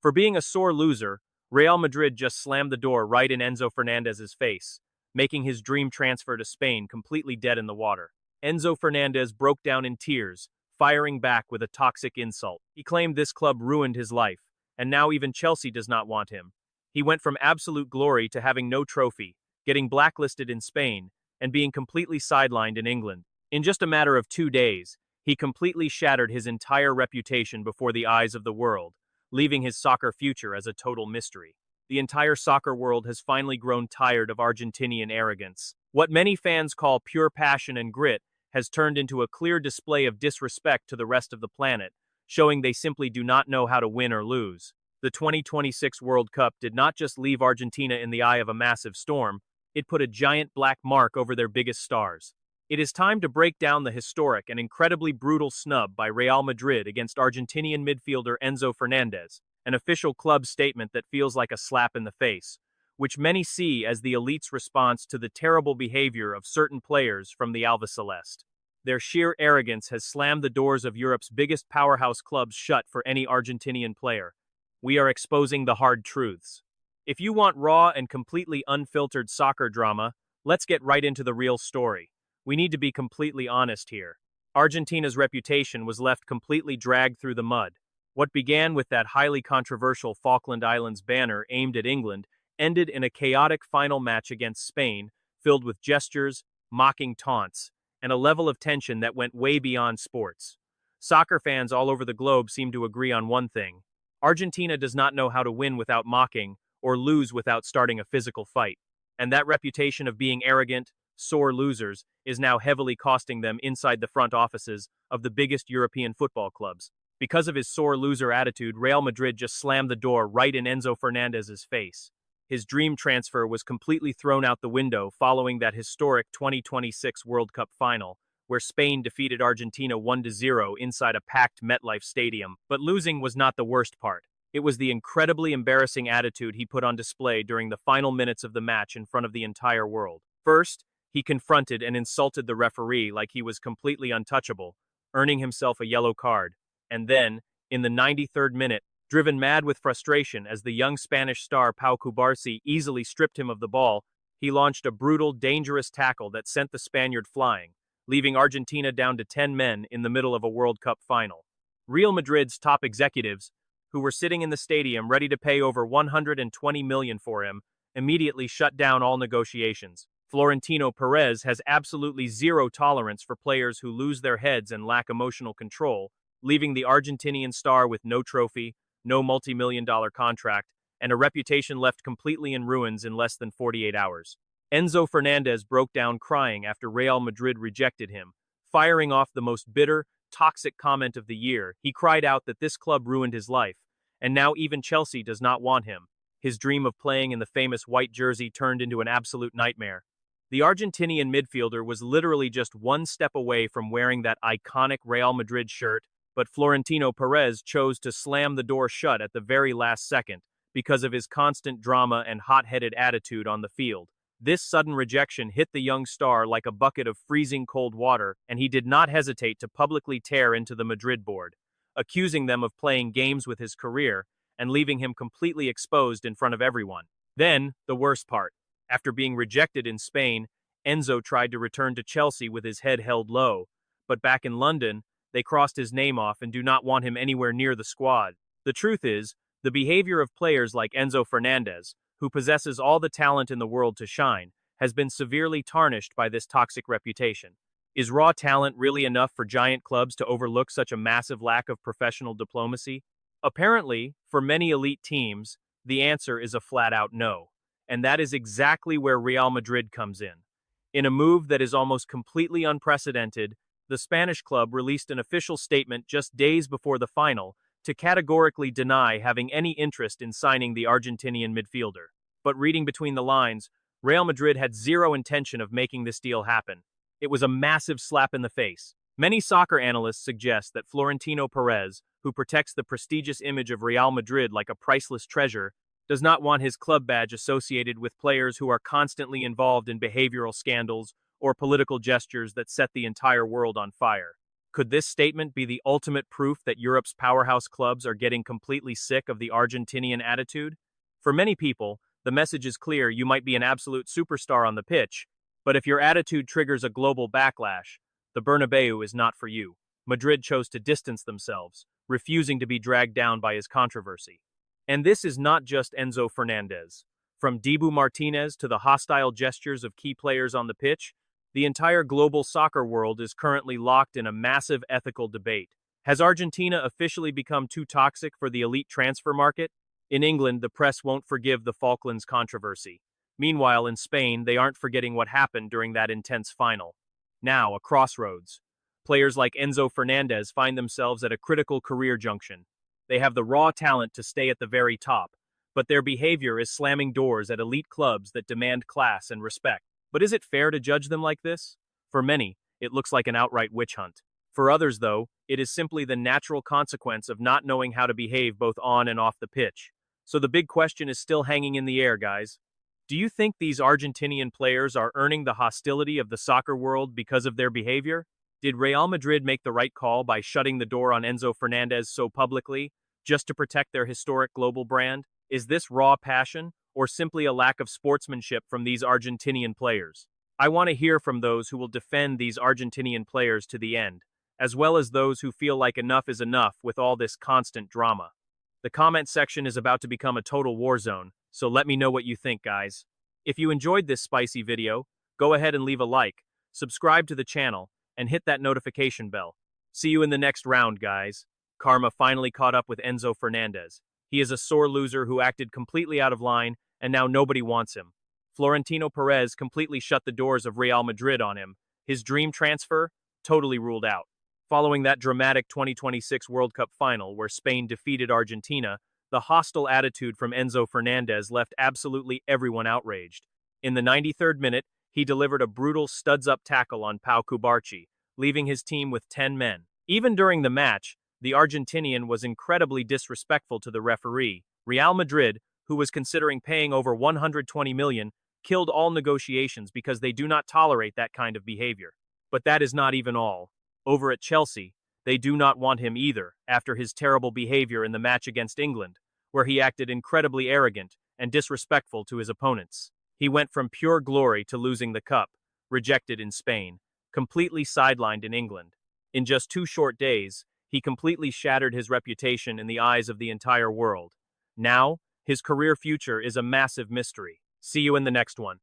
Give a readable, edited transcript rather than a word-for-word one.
For being a sore loser, Real Madrid just slammed the door right in Enzo Fernandez's face, making his dream transfer to Spain completely dead in the water. Enzo Fernandez broke down in tears, firing back with a toxic insult. He claimed this club ruined his life, and now even Chelsea does not want him. He went from absolute glory to having no trophy, getting blacklisted in Spain, and being completely sidelined in England. In just a matter of 2 days, he completely shattered his entire reputation before the eyes of the world, leaving his soccer future as a total mystery. The entire soccer world has finally grown tired of Argentinian arrogance. What many fans call pure passion and grit has turned into a clear display of disrespect to the rest of the planet, showing they simply do not know how to win or lose. The 2026 World Cup did not just leave Argentina in the eye of a massive storm, it put a giant black mark over their biggest stars. It is time to break down the historic and incredibly brutal snub by Real Madrid against Argentinian midfielder Enzo Fernandez, an official club statement that feels like a slap in the face, which many see as the elite's response to the terrible behavior of certain players from the Albiceleste. Their sheer arrogance has slammed the doors of Europe's biggest powerhouse clubs shut for any Argentinian player. We are exposing the hard truths. If you want raw and completely unfiltered soccer drama, let's get right into the real story. We need to be completely honest here. Argentina's reputation was left completely dragged through the mud. What began with that highly controversial Falkland Islands banner aimed at England ended in a chaotic final match against Spain, filled with gestures, mocking taunts, and a level of tension that went way beyond sports. Soccer fans all over the globe seem to agree on one thing: Argentina does not know how to win without mocking, or lose without starting a physical fight. And that reputation of being arrogant, sore losers is now heavily costing them inside the front offices of the biggest European football clubs. Because of his sore loser attitude, Real Madrid just slammed the door right in Enzo Fernandez's face. His dream transfer was completely thrown out the window following that historic 2026 World Cup final, where Spain defeated Argentina 1-0 inside a packed MetLife Stadium. But losing was not the worst part. It was the incredibly embarrassing attitude he put on display during the final minutes of the match in front of the entire world. First, he confronted and insulted the referee like he was completely untouchable, earning himself a yellow card. And then, in the 93rd minute, driven mad with frustration as the young Spanish star Pau Cubarsí easily stripped him of the ball, he launched a brutal, dangerous tackle that sent the Spaniard flying, leaving Argentina down to 10 men in the middle of a World Cup final. Real Madrid's top executives, who were sitting in the stadium ready to pay over $120 million for him, immediately shut down all negotiations. Florentino Perez has absolutely zero tolerance for players who lose their heads and lack emotional control, leaving the Argentinian star with no trophy, no multi-million-dollar contract, and a reputation left completely in ruins in less than 48 hours. Enzo Fernandez broke down crying after Real Madrid rejected him. Firing off the most bitter, toxic comment of the year, he cried out that this club ruined his life, and now even Chelsea does not want him. His dream of playing in the famous white jersey turned into an absolute nightmare. The Argentinian midfielder was literally just one step away from wearing that iconic Real Madrid shirt, but Florentino Perez chose to slam the door shut at the very last second because of his constant drama and hot-headed attitude on the field. This sudden rejection hit the young star like a bucket of freezing cold water, and he did not hesitate to publicly tear into the Madrid board, accusing them of playing games with his career and leaving him completely exposed in front of everyone. Then, the worst part. After being rejected in Spain, Enzo tried to return to Chelsea with his head held low, but back in London, they crossed his name off and do not want him anywhere near the squad. The truth is, the behavior of players like Enzo Fernandez, who possesses all the talent in the world to shine, has been severely tarnished by this toxic reputation. Is raw talent really enough for giant clubs to overlook such a massive lack of professional diplomacy? Apparently, for many elite teams, the answer is a flat-out no. And that is exactly where Real Madrid comes in. In a move that is almost completely unprecedented, the Spanish club released an official statement just days before the final to categorically deny having any interest in signing the Argentinian midfielder. But reading between the lines, Real Madrid had zero intention of making this deal happen. It was a massive slap in the face. Many soccer analysts suggest that Florentino Perez, who protects the prestigious image of Real Madrid like a priceless treasure, does not want his club badge associated with players who are constantly involved in behavioral scandals or political gestures that set the entire world on fire. Could this statement be the ultimate proof that Europe's powerhouse clubs are getting completely sick of the Argentinian attitude? For many people, the message is clear: you might be an absolute superstar on the pitch, but if your attitude triggers a global backlash, the Bernabeu is not for you. Madrid chose to distance themselves, refusing to be dragged down by his controversy. And this is not just Enzo Fernandez. From Dibu Martinez to the hostile gestures of key players on the pitch, the entire global soccer world is currently locked in a massive ethical debate. Has Argentina officially become too toxic for the elite transfer market? In England, the press won't forgive the Falklands controversy. Meanwhile, in Spain, they aren't forgetting what happened during that intense final. Now, a crossroads. Players like Enzo Fernandez find themselves at a critical career junction. They have the raw talent to stay at the very top, but their behavior is slamming doors at elite clubs that demand class and respect. But is it fair to judge them like this? For many, it looks like an outright witch hunt. For others, though, it is simply the natural consequence of not knowing how to behave both on and off the pitch. So the big question is still hanging in the air, guys. Do you think these Argentinian players are earning the hostility of the soccer world because of their behavior? Did Real Madrid make the right call by shutting the door on Enzo Fernandez so publicly, just to protect their historic global brand? Is this raw passion, or simply a lack of sportsmanship from these Argentinian players? I want to hear from those who will defend these Argentinian players to the end, as well as those who feel like enough is enough with all this constant drama. The comment section is about to become a total war zone, so let me know what you think, guys. If you enjoyed this spicy video, go ahead and leave a like, subscribe to the channel, and hit that notification bell. See you in the next round, guys. Karma finally caught up with Enzo Fernandez. He is a sore loser who acted completely out of line, and now nobody wants him. Florentino Perez completely shut the doors of Real Madrid on him. His dream transfer, totally ruled out. Following that dramatic 2026 World Cup final where Spain defeated Argentina, the hostile attitude from Enzo Fernandez left absolutely everyone outraged. In the 93rd minute, he delivered a brutal studs-up tackle on Pau Cubarsí, leaving his team with 10 men. Even during the match, the Argentinian was incredibly disrespectful to the referee. Real Madrid, who was considering paying over 120 million, killed all negotiations because they do not tolerate that kind of behavior. But that is not even all. Over at Chelsea, they do not want him either, after his terrible behavior in the match against England, where he acted incredibly arrogant and disrespectful to his opponents. He went from pure glory to losing the cup, rejected in Spain, completely sidelined in England. In just 2 short days, he completely shattered his reputation in the eyes of the entire world. Now, his career future is a massive mystery. See you in the next one.